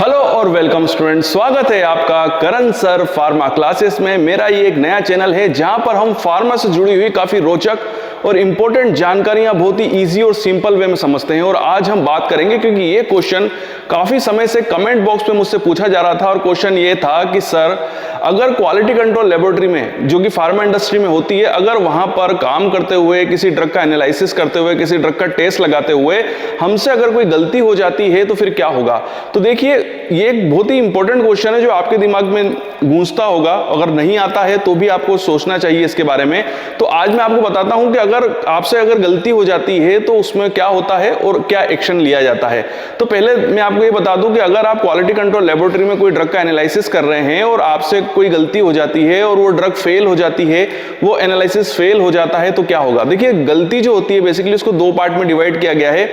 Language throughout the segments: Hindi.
हेलो और वेलकम स्टूडेंट, स्वागत है आपका करण सर फार्मा क्लासेस में। मेरा ये एक नया चैनल है जहां पर हम फार्मा से जुड़ी हुई काफी रोचक और इंपॉर्टेंट जानकारियां बहुत ही इजी और सिंपल वे में समझते हैं। और आज हम बात करेंगे क्योंकि ये क्वेश्चन काफी समय से कमेंट बॉक्स पे मुझसे पूछा जा रहा था। और क्वेश्चन ये था कि सर, अगर क्वालिटी कंट्रोल लेबोरेटरी में जो कि फार्मा इंडस्ट्री में होती है, अगर वहां पर काम करते हुए किसी ड्रग का एनालिसिस करते हुए, किसी ड्रग का टेस्ट लगाते हुए हमसे अगर कोई गलती हो जाती है तो फिर क्या होगा। तो देखिए, ये एक बहुत ही इंपॉर्टेंट क्वेश्चन है जो आपके दिमाग में गूंजता होगा। अगर नहीं आता है तो भी आपको सोचना चाहिए इसके बारे में। तो आज मैं आपको बताता हूं कि अगर आपसे अगर गलती हो जाती है तो उसमें क्या होता है और क्या एक्शन लिया जाता है। तो पहले मैं आपको ये बता दूं कि अगर आप क्वालिटी कंट्रोल लेबोरेटरी में कोई ड्रग का एनालिसिस कर रहे हैं और आपसे कोई गलती हो जाती है और वो ड्रग फेल हो जाती है, वो एनालिसिस फेल हो जाता है, तो क्या होगा। देखिए, गलती जो होती है बेसिकली उसको दो पार्ट में डिवाइड किया गया है।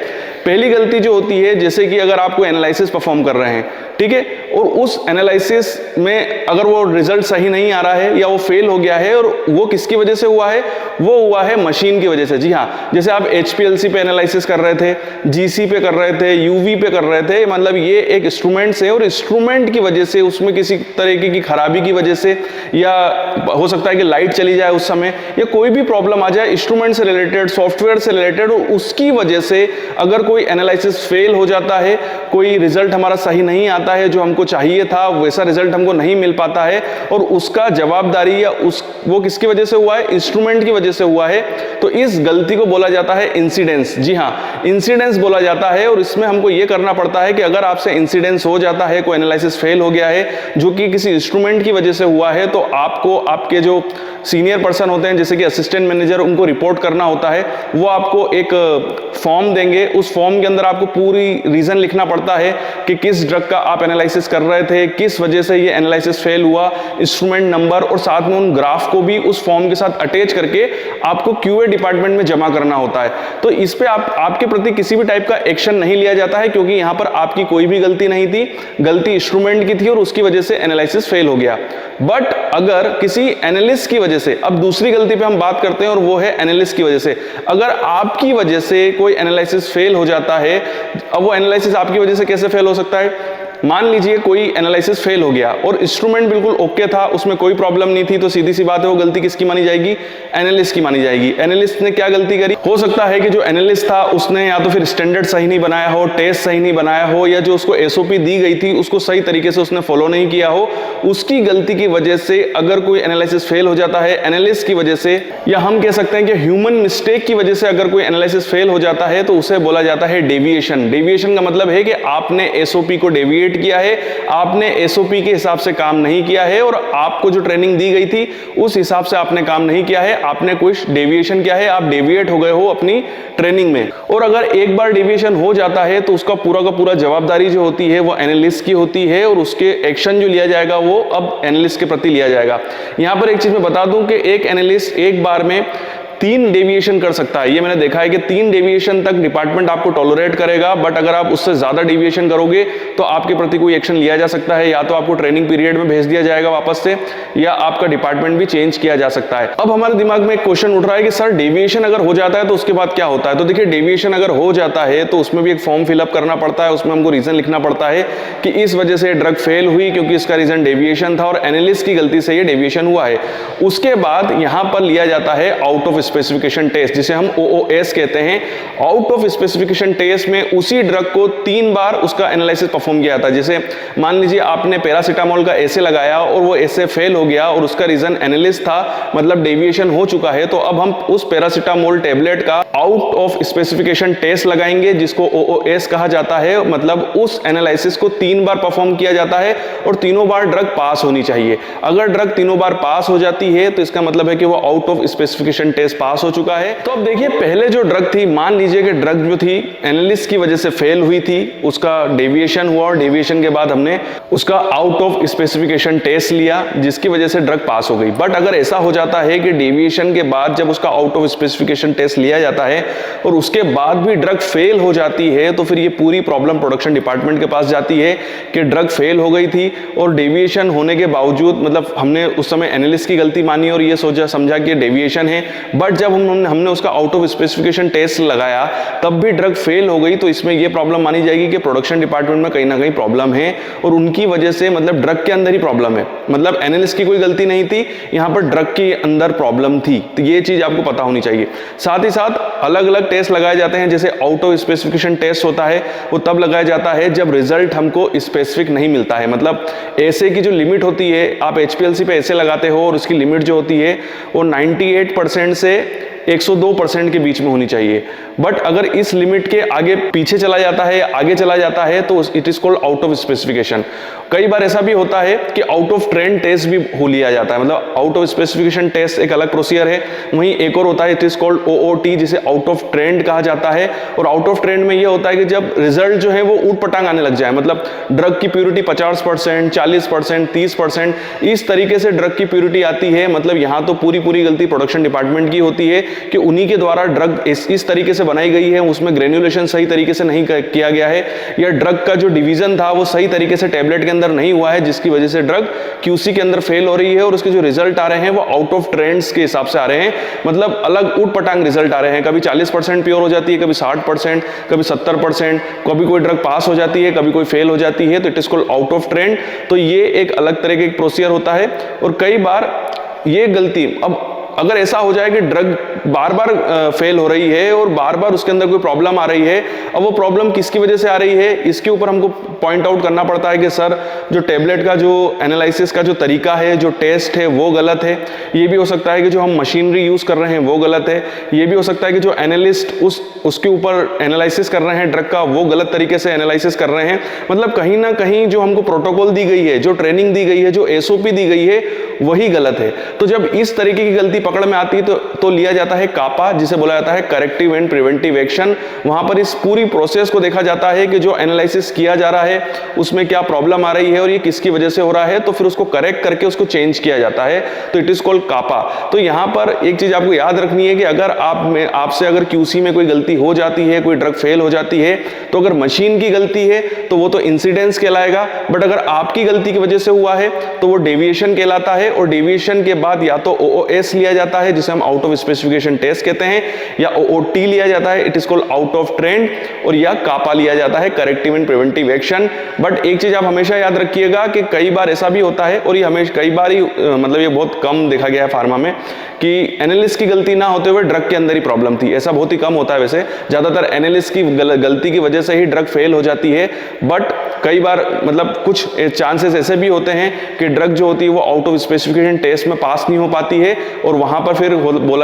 पहली गलती जो होती है, जैसे कि अगर आप कोई एनालिसिस परफॉर्म कर रहे हैं, ठीक है, और उस एनालिसिस में अगर वो रिजल्ट सही नहीं आ रहा है या वो फेल हो गया है, और वो किसकी वजह से हुआ है, वो हुआ है मशीन की वजह से। जी हाँ, जैसे आप HPLC पे एनालिसिस कर रहे थे, GC पे कर रहे थे, UV पे कर रहे थे, मतलब ये एक इंस्ट्रूमेंट्स है और इंस्ट्रूमेंट की वजह से, उसमें किसी तरीके की खराबी की वजह से, या हो सकता है कि लाइट चली जाए उस समय, या कोई भी प्रॉब्लम आ जाए इंस्ट्रूमेंट से रिलेटेड, सॉफ्टवेयर से रिलेटेड, और उसकी वजह से अगर कोई एनालिसिस फेल हो जाता है, कोई रिजल्ट हमारा सही नहीं आता है, जो हमको चाहिए था वैसा रिजल्ट हमको नहीं मिल पाता है, और उसका जवाबदारी या वो किसकी वजह से हुआ है, इंस्ट्रूमेंट की वजह से हुआ है, तो इस गलती को बोला जाता है इंसिडेंस। जी हाँ, इंसिडेंस बोला जाता है। और इसमें हमको ये करना पड़ता है कि अगर आपसे इंसिडेंस हो जाता है, कोई एनालिसिस फेल हो गया है जो कि किसी इंस्ट्रूमेंट की वजह से हुआ है, तो आपको आपके जो सीनियर पर्सन होते हैं, जैसे कि असिस्टेंट मैनेजर, उनको रिपोर्ट करना होता है। वो आपको एक फॉर्म देंगे, उस फॉर्म के अंदर आपको पूरी रीजन लिखना पड़ता है कि किस ड्रग का आप एनालिसिस कर रहे थे, किस वजह से ये एनालिसिस फेल हुआ, इंस्ट्रूमेंट नंबर, और साथ में उन ग्राफ को भी उस फॉर्म के साथ अटैच करके आपको QA डिपार्टमेंट में जमा करना होता है। तो इस पे आपके प्रति किसी भी टाइप का एक्शन नहीं लिया जाता है, क्योंकि यहां पर आपकी कोई भी गलती नहीं थी, गलती इंस्ट्रूमेंट की थी और उसकी वजह से एनालिसिस फेल हो गया। बट अगर किसी एनालिस्ट की वजह से, अब दूसरी गलती पे हम बात करते हैं और वो है एनालिस्ट की वजह से। अगर आपकी वजह से कोई एनालिसिस फेल हो जाता है, अब वो एनालिसिस आपकी वजह से कैसे फेल हो सकता है। मान लीजिए कोई एनालिसिस फेल हो गया और इंस्ट्रूमेंट बिल्कुल ओके था, उसमें कोई प्रॉब्लम नहीं थी, तो सीधी सी बात है वो गलती किसकी मानी जाएगी, एनालिस्ट की मानी जाएगी। एनालिस्ट ने क्या गलती करी, हो सकता है कि जो एनालिस्ट था उसने या तो फिर स्टैंडर्ड सही नहीं बनाया हो, टेस्ट सही नहीं बनाया हो, या जो उसको SOP दी गई थी उसको सही तरीके से उसने फॉलो नहीं किया हो। उसकी गलती की वजह से अगर कोई एनालिसिस फेल हो जाता है एनालिस्ट की वजह से, या हम कह सकते हैं कि ह्यूमन मिस्टेक की वजह से अगर कोई एनालिसिस फेल हो जाता है, तो उसे बोला जाता है डेविएशन। डेविएशन का मतलब है कि आपने SOP को डेविएट किया है, आपने SOP के हिसाब से काम नहीं किया है, और आपको जो ट्रेनिंग दी गई थी उस हिसाब से आपने काम नहीं किया है, आपने कुछ डेविएशन किया है, आप डेविएट हो गए हो अपनी ट्रेनिंग में। और अगर एक बार डेविएशन हो जाता है तो उसका पूरा का पूरा जवाबदारी जो होती है वो एनालिस्ट की होती है, और उसके एक्शन जो लिया जाएगा वो अब एनालिस्ट के प्रति लिया जाएगा। यहां पर एक चीज मैं बता दूं कि एक एनालिस्ट एक बार में 3 डेविएशन कर सकता है। ये मैंने देखा है कि 3 डेविएशन तक डिपार्टमेंट आपको टॉलरेट करेगा, बट अगर आप उससे ज्यादा डेविएशन करोगे तो आपके प्रति कोई एक्शन लिया जा सकता है, या तो आपको ट्रेनिंग पीरियड में भेज दिया जाएगा वापस से, या आपका डिपार्टमेंट भी चेंज किया जा सकता है। अब हमारे दिमाग में एक क्वेश्चन उठ रहा है कि सर, डेविएशन अगर हो जाता है तो उसके बाद क्या होता है। तो देखिए, डेविएशन अगर हो जाता है तो उसमें भी एक फॉर्म फिलअप करना पड़ता है, उसमें हमको रीजन लिखना पड़ता है कि इस वजह से ड्रग फेल हुई क्योंकि इसका रीजन डेविएशन था और एनालिस्ट की गलती से ये डेविएशन हुआ है। उसके बाद यहां पर लिया जाता है आउट ऑफ स्पेसिफिकेशन टेस्ट, जिसे हम OOS कहते हैं। आउट ऑफ स्पेसिफिकेशन टेस्ट में उसी ड्रग को 3 बार उसका एनालिसिस परफॉर्म किया जाता है। जैसे मान लीजिए आपने पैरासीटामोल का ऐसे लगाया और वो ऐसे फेल हो गया और उसका रीजन एनालिस्ट था, मतलब डेविएशन हो चुका है, तो अब हम उस पैरासीटामोल टेबलेट का आउट ऑफ स्पेसिफिकेशन टेस्ट लगाएंगे, जिसको OOS कहा जाता है। मतलब उस एनालिसिस को 3 बार परफॉर्म किया जाता है और तीनों बार ड्रग पास होनी चाहिए। अगर ड्रग तीनों बार पास हो जाती है तो इसका मतलब है कि वो out of specification test pass हो चुका है। तो अब देखिए, पहले जो ड्रग थी, मान लीजिए कि ड्रग जो थी एनालिस्ट की वजह से फेल हुई थी, उसका डेविएशन हुआ और डेविएशन के बाद हमने उसका आउट ऑफ स्पेसिफिकेशन टेस्ट लिया, जिसकी वजह से ड्रग पास हो गई। बट अगर ऐसा हो जाता है कि डेविएशन के बाद जब उसका आउट ऑफ स्पेसिफिकेशन टेस्ट लिया जाता है और उसके बाद भी ड्रग फेल हो जाती है, तो फिर ये पूरी प्रॉब्लम प्रोडक्शन डिपार्टमेंट के पास जाती है कि ड्रग फेल हो गई थी और डेविएशन होने के बावजूद, मतलब हमने उस समय एनालिस्ट की गलती मानी और ये सोचा समझा कि डेविएशन है, बट बट जब हमने उसका आउट ऑफ स्पेसिफिकेशन टेस्ट लगाया तब भी ड्रग फेल हो गई, तो इसमें ये प्रॉब्लम मानी जाएगी कि प्रोडक्शन डिपार्टमेंट में कहीं ना कहीं प्रॉब्लम है और उनकी वजह से मतलब ड्रग के अंदर ही प्रॉब्लम है, मतलब एनालिस्ट की कोई गलती नहीं थी, यहाँ पर ड्रग के अंदर प्रॉब्लम थी। तो ये चीज आपको पता होनी चाहिए। साथ ही साथ अलग अलग टेस्ट लगाए जाते हैं, जैसे आउट ऑफ स्पेसिफिकेशन टेस्ट होता है वो तब लगाया जाता है जब रिजल्ट हमको स्पेसिफिक नहीं मिलता है, मतलब ऐसे की जो लिमिट होती है, आप HPLC पे ऐसे लगाते हो और उसकी लिमिट जो होती है वो 98% से 102% के बीच में होनी चाहिए। बट अगर इस लिमिट के आगे पीछे चला जाता है या आगे चला जाता है तो it is called out of specification. कई बार ऐसा भी होता है कि आउट ऑफ ट्रेंड टेस्ट भी हो लिया जाता है, मतलब आउट ऑफ स्पेसिफिकेशन टेस्ट एक अलग प्रोसीजर है, वहीं एक और होता है इट इज कॉल्ड OOT, जिसे आउट ऑफ ट्रेंड कहा जाता है। और आउट ऑफ ट्रेंड में ये होता है कि जब रिजल्ट जो है वो ऊट पटांग आने लग जाए, मतलब ड्रग की प्योरिटी 50%, 40%, 30%, इस तरीके से ड्रग की प्योरिटी आती है, मतलब यहाँ तो पूरी गलती प्रोडक्शन डिपार्टमेंट की होती है कि उन्हीं के द्वारा ड्रग इस तरीके से बनाई गई है, उसमें ग्रेन्युलेशन सही तरीके से नहीं किया गया है, या ड्रग का जो डिवीजन था वो सही तरीके से टेबलेट के अंदर नहीं हुआ है, जिसकी वजह से ड्रग QC के अंदर फेल हो रही है और उसके जो रिजल्ट आ रहे हैं वो आउट ऑफ ट्रेंड्स के हिसाब से आ रहे हैं, मतलब अलग ऊट पटांग रिजल्ट आ रहे हैं। कभी 40% प्योर हो जाती है, कभी 60%, कभी 70%, कभी कोई ड्रग पास हो जाती है, कभी कोई फेल हो जाती है, तो it is called out of trend. तो ये एक अलग तरह का प्रोसीजर होता है। और कई बार ये गलती, अब अगर ऐसा हो जाए कि ड्रग बार बार फेल हो रही है और बार बार उसके अंदर कोई प्रॉब्लम आ रही है, अब वो प्रॉब्लम किसकी वजह से आ रही है, इसके ऊपर हमको पॉइंट आउट करना पड़ता है कि सर जो टेबलेट का जो एनालिसिस का जो तरीका है, जो टेस्ट है वो गलत है। ये भी हो सकता है कि जो हम मशीनरी यूज कर रहे हैं वो गलत है। ये भी हो सकता है कि जो एनालिस्ट उसके ऊपर एनालिसिस कर रहे हैं ड्रग का, वो गलत तरीके से एनालिसिस कर रहे हैं। मतलब कहीं ना कहीं जो हमको प्रोटोकॉल दी गई है, जो ट्रेनिंग दी गई है, जो SOP दी गई है, वही गलत है। तो जब इस तरीके की गलती पकड़ में आती है तो लिया जाता है कापा, जिसे बोला जाता है करेक्टिव एंड प्रिवेंटिव एक्शन। वहां पर इस पूरी प्रोसेस को देखा जाता है कि जो एनालिसिस किया जा रहा है उसमें क्या प्रॉब्लम आ रही है और ये किसकी वजह से हो रहा है, तो फिर उसको करेक्ट करके उसको चेंज किया जाता है, तो इट इज कॉल्ड कापा। तो यहां पर एक चीज आपको याद रखनी है कि अगर आपसे अगर QC में कोई गलती हो जाती है, कोई ड्रग फेल हो जाती है, तो अगर मशीन की गलती है तो वो तो इंसिडेंस कहलाएगा, बट अगर आपकी गलती की वजह से हुआ है तो वो डेविएशन कहलाता है। और डेविएशन के बाद या तो OOS लिया जाता है, जिसे हम आउट ऑफ स्पेसिफिकेशन टेस्ट कहते हैं, या OOT लिया जाता है, it is called out of trend, और या कापा लिया जाता है, corrective and preventive action. But एक चीज आप हमेशा याद रखिएगा कि कई बार ऐसा भी होता है, और ये हमेशा कई बार ही मतलब ये बहुत कम देखा गया है फार्मा में, कि एनालिस्ट की गलती ना होते हुए ड्रग के अंदर ही प्रॉब्लम थी। ऐसा बहुत ही कम होता है, वैसे ज्यादातर एनालिस्ट की गलती की वजह से ही ड्रग फेल हो जाती है। बट कई बार मतलब कुछ चांसेस ऐसे भी होते हैं कि ड्रग जो होती है वो आउट ऑफ स्पेसिफिकेशन टेस्ट में पास नहीं हो पाती है, और वहां पर फिर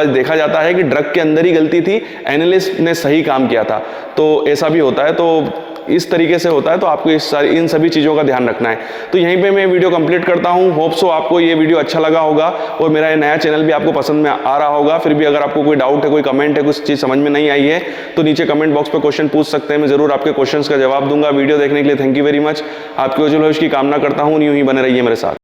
देखा जाता है कि ड्रग के अंदर ही गलती थी, एनालिस्ट ने सही काम किया था। तो ऐसा भी होता है, तो इस तरीके से होता है। तो आपको इन सभी चीज़ों का ध्यान रखना है। तो यहीं पे मैं वीडियो कंप्लीट करता हूँ। होप सो आपको ये वीडियो अच्छा लगा होगा और मेरा ये नया चैनल भी आपको पसंद में आ रहा होगा। फिर भी अगर आपको कोई डाउट है, कोई कमेंट है, कुछ चीज़ समझ में नहीं आई है, तो नीचे कमेंट बॉक्स पे क्वेश्चन पूछ सकते हैं, मैं जरूर आपके क्वेश्चन का जवाब दूंगा। वीडियो देखने के लिए थैंक यू वेरी मच। आपके उज्जवल भविष्य की कामना करता हूँ, यूं ही बने रहिए मेरे साथ।